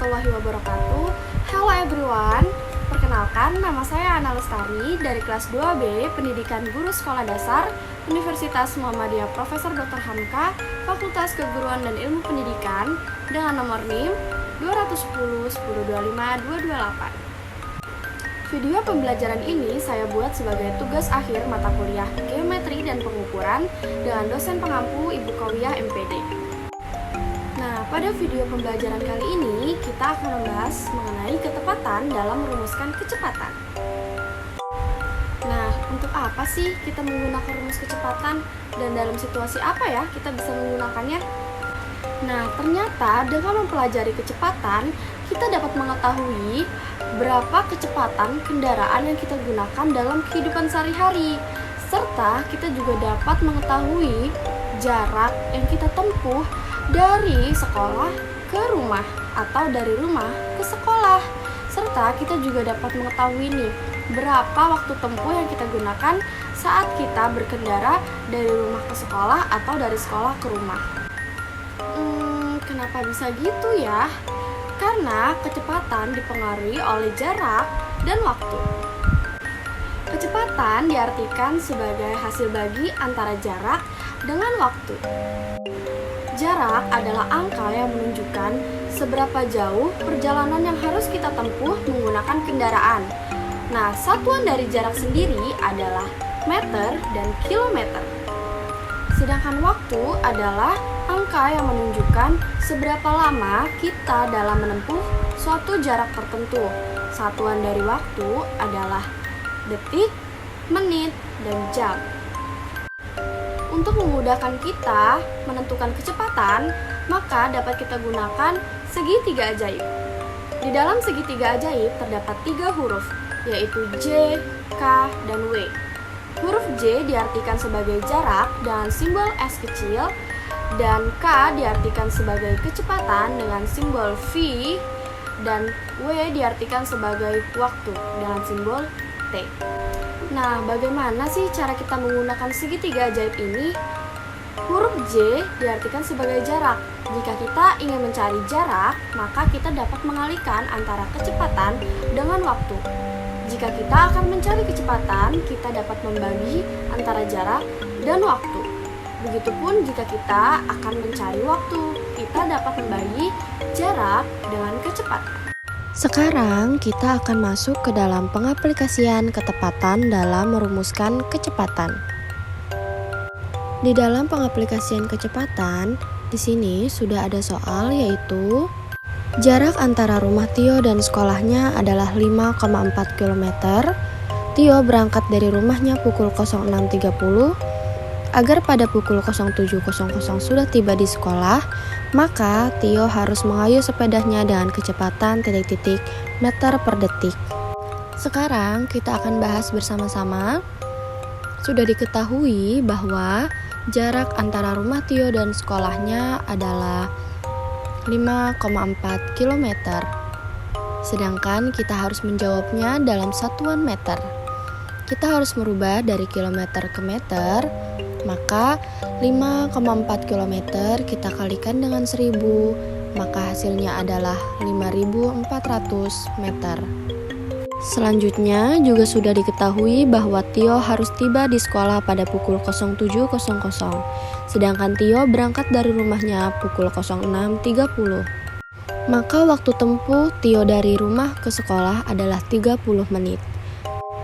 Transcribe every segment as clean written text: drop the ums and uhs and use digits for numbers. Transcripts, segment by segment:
warahmatullahi wabarakatuh. Hello everyone. Perkenalkan, nama saya Ana Lestari dari kelas 2B Pendidikan Guru Sekolah Dasar Universitas Muhammadiyah Profesor Dr. Hamka, Fakultas Keguruan dan Ilmu Pendidikan dengan nomor NIM 210 1025 228. Video pembelajaran ini saya buat sebagai tugas akhir mata kuliah Geometri dan Pengukuran dengan dosen pengampu Ibu Qawiyah MPD. Nah, pada video pembelajaran kali ini kita akan membahas mengenai ketepatan dalam merumuskan kecepatan. Nah, untuk apa sih kita menggunakan rumus kecepatan dan dalam situasi apa ya kita bisa menggunakannya? Nah, ternyata dengan mempelajari kecepatan, kita dapat mengetahui berapa kecepatan kendaraan yang kita gunakan dalam kehidupan sehari-hari. Serta kita juga dapat mengetahui jarak yang kita tempuh dari sekolah ke rumah atau dari rumah ke sekolah. Serta kita juga dapat mengetahui nih, berapa waktu tempuh yang kita gunakan saat kita berkendara dari rumah ke sekolah atau dari sekolah ke rumah. Kenapa bisa gitu ya? Karena kecepatan dipengaruhi oleh jarak dan waktu. Kecepatan diartikan sebagai hasil bagi antara jarak dengan waktu. Jarak adalah angka yang menunjukkan seberapa jauh perjalanan yang harus kita tempuh menggunakan kendaraan. Nah, satuan dari jarak sendiri adalah meter dan kilometer. Sedangkan waktu adalah angka yang menunjukkan seberapa lama kita dalam menempuh suatu jarak tertentu. Satuan dari waktu adalah detik, menit, dan jam. Untuk memudahkan kita menentukan kecepatan, maka dapat kita gunakan segitiga ajaib. Di dalam segitiga ajaib terdapat 3 huruf, yaitu J, K, dan W. Huruf J diartikan sebagai jarak dengan simbol S kecil, dan K diartikan sebagai kecepatan dengan simbol V, dan W diartikan sebagai waktu dengan simbol T. Nah, bagaimana sih cara kita menggunakan segitiga ajaib ini? Huruf J diartikan sebagai jarak. Jika kita ingin mencari jarak, maka kita dapat mengalihkan antara kecepatan dengan waktu. Jika kita akan mencari kecepatan, kita dapat membagi antara jarak dan waktu. Begitupun jika kita akan mencari waktu, kita dapat membagi jarak dengan kecepatan. Sekarang kita akan masuk ke dalam pengaplikasian ketepatan dalam merumuskan kecepatan. Di dalam pengaplikasian kecepatan, di sini sudah ada soal yaitu jarak antara rumah Tio dan sekolahnya adalah 5,4 km. Tio berangkat dari rumahnya pukul 06.30. Agar pada pukul 07.00 sudah tiba di sekolah, maka Tio harus mengayuh sepedanya dengan kecepatan titik-titik meter per detik. Sekarang kita akan bahas bersama-sama. Sudah diketahui bahwa jarak antara rumah Tio dan sekolahnya adalah 5,4 km. Sedangkan kita harus menjawabnya dalam satuan meter. Kita harus merubah dari kilometer ke meter. Maka 5,4 km kita kalikan dengan 1000, maka hasilnya adalah 5.400 meter. Selanjutnya juga sudah diketahui bahwa Tio harus tiba di sekolah pada pukul 07.00, sedangkan Tio berangkat dari rumahnya pukul 06.30. Maka waktu tempuh Tio dari rumah ke sekolah adalah 30 menit.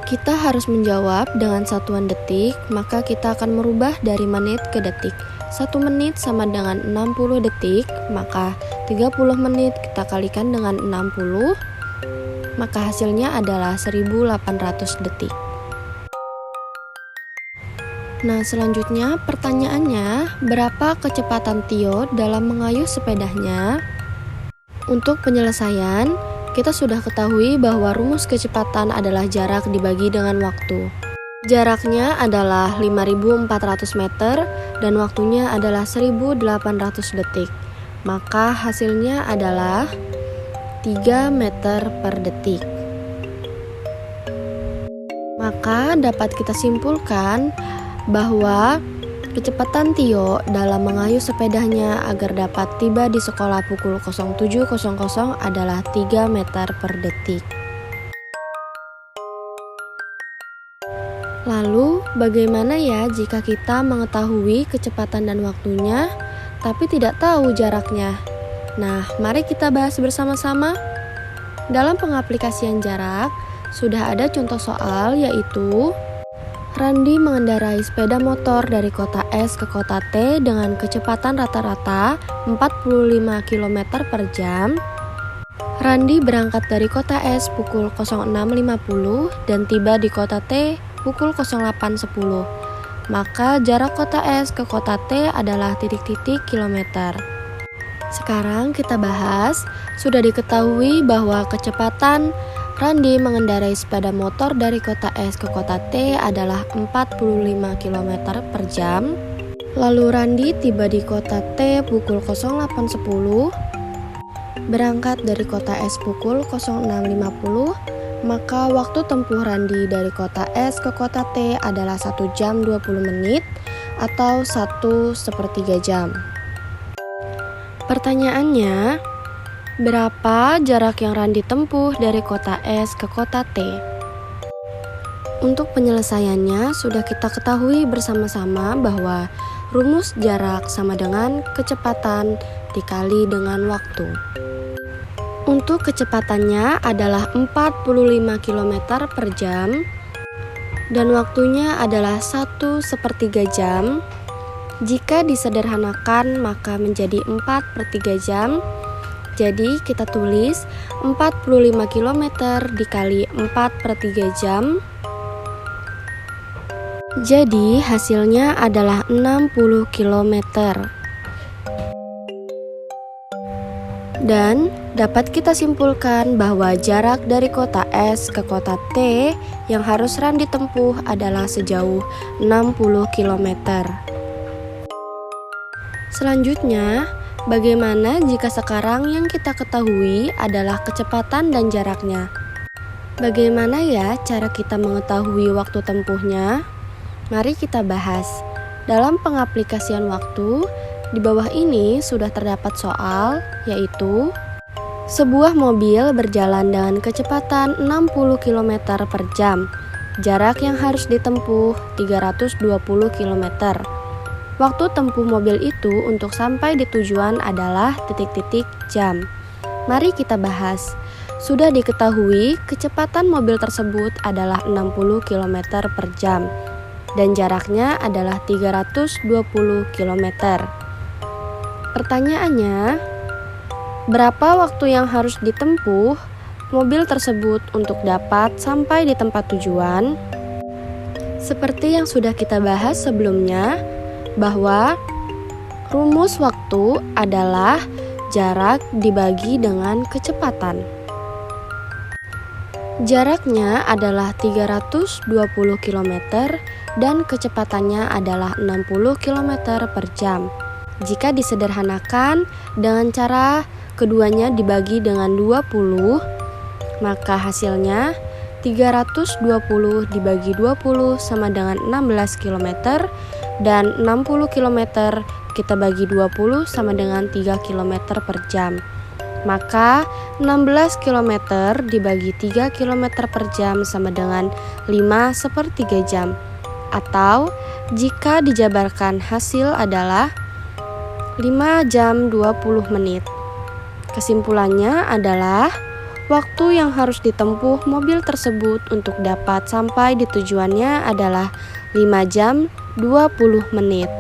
Kita harus menjawab dengan satuan detik, maka kita akan merubah dari menit ke detik. 1 menit sama dengan 60 detik, maka 30 menit kita kalikan dengan 60, maka hasilnya adalah 1800 detik. Nah, selanjutnya pertanyaannya, berapa kecepatan Tio dalam mengayuh sepedanya? Untuk penyelesaian, kita sudah ketahui bahwa rumus kecepatan adalah jarak dibagi dengan waktu. Jaraknya adalah 5.400 meter dan waktunya adalah 1.800 detik. Maka hasilnya adalah 3 meter per detik. Maka dapat kita simpulkan bahwa Kecepatan Tio dalam mengayuh sepedanya agar dapat tiba di sekolah pukul 07.00 adalah 3 meter per detik. Lalu, bagaimana ya jika kita mengetahui kecepatan dan waktunya, tapi tidak tahu jaraknya? Nah, mari kita bahas bersama-sama. Dalam pengaplikasian jarak, sudah ada contoh soal yaitu Randi mengendarai sepeda motor dari kota S ke kota T dengan kecepatan rata-rata 45 km per jam. Randi berangkat dari kota S pukul 06.50 dan tiba di kota T pukul 08.10. Maka jarak kota S ke kota T adalah titik-titik kilometer. Sekarang kita bahas, sudah diketahui bahwa kecepatan Randi mengendarai sepeda motor dari kota S ke kota T adalah 45 km per jam. Lalu Randi tiba di kota T pukul 08.10, berangkat dari kota S pukul 06.50, maka waktu tempuh Randi dari kota S ke kota T adalah 1 jam 20 menit atau 1/3 jam. Pertanyaannya, berapa jarak yang Randi tempuh dari kota S ke kota T? Untuk penyelesaiannya sudah kita ketahui bersama-sama bahwa rumus jarak sama dengan kecepatan dikali dengan waktu. Untuk kecepatannya adalah 45 km per jam dan waktunya adalah 1/3 jam. Jika disederhanakan maka menjadi 4/3 jam. Jadi kita tulis 45 km dikali 4/3 jam. Jadi hasilnya adalah 60 km. Dan dapat kita simpulkan bahwa jarak dari kota S ke kota T yang harus Randi tempuh adalah sejauh 60 km. Selanjutnya, bagaimana jika sekarang yang kita ketahui adalah kecepatan dan jaraknya? Bagaimana ya cara kita mengetahui waktu tempuhnya? Mari kita bahas. Dalam pengaplikasian waktu, di bawah ini sudah terdapat soal, yaitu sebuah mobil berjalan dengan kecepatan 60 km per jam. Jarak yang harus ditempuh 320 km. Waktu tempuh mobil itu untuk sampai di tujuan adalah titik-titik jam. Mari kita bahas. Sudah diketahui kecepatan mobil tersebut adalah 60 km per jam dan jaraknya adalah 320 km. Pertanyaannya, berapa waktu yang harus ditempuh mobil tersebut untuk dapat sampai di tempat tujuan? Seperti yang sudah kita bahas sebelumnya, bahwa rumus waktu adalah jarak dibagi dengan kecepatan. Jaraknya adalah 320 km dan kecepatannya adalah 60 km per jam. Jika disederhanakan dengan cara keduanya dibagi dengan 20, maka hasilnya 320 dibagi 20 sama dengan 16 km dan 60 km kita bagi 20 sama dengan 3 km per jam. Maka 16 km dibagi 3 km per jam sama dengan 5/3 jam. Atau jika dijabarkan hasil adalah 5 jam 20 menit. Kesimpulannya adalah waktu yang harus ditempuh mobil tersebut untuk dapat sampai di tujuannya adalah 5 jam 20 menit.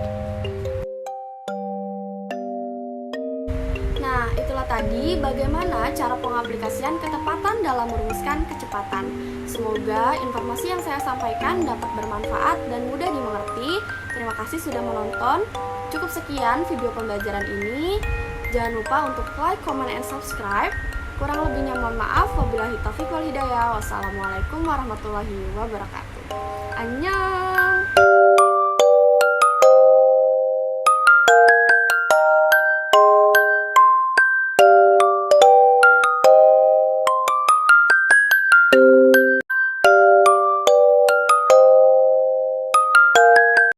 Nah, itulah tadi bagaimana cara pengaplikasian ketepatan dalam merumuskan kecepatan. Semoga informasi yang saya sampaikan dapat bermanfaat dan mudah dimengerti. Terima kasih sudah menonton. Cukup sekian video pembelajaran ini. Jangan lupa untuk like, comment, and subscribe. Kurang lebihnya mohon maaf. Wabillahi taufiq wal hidayah. Wassalamualaikum warahmatullahi wabarakatuh. Annyeong.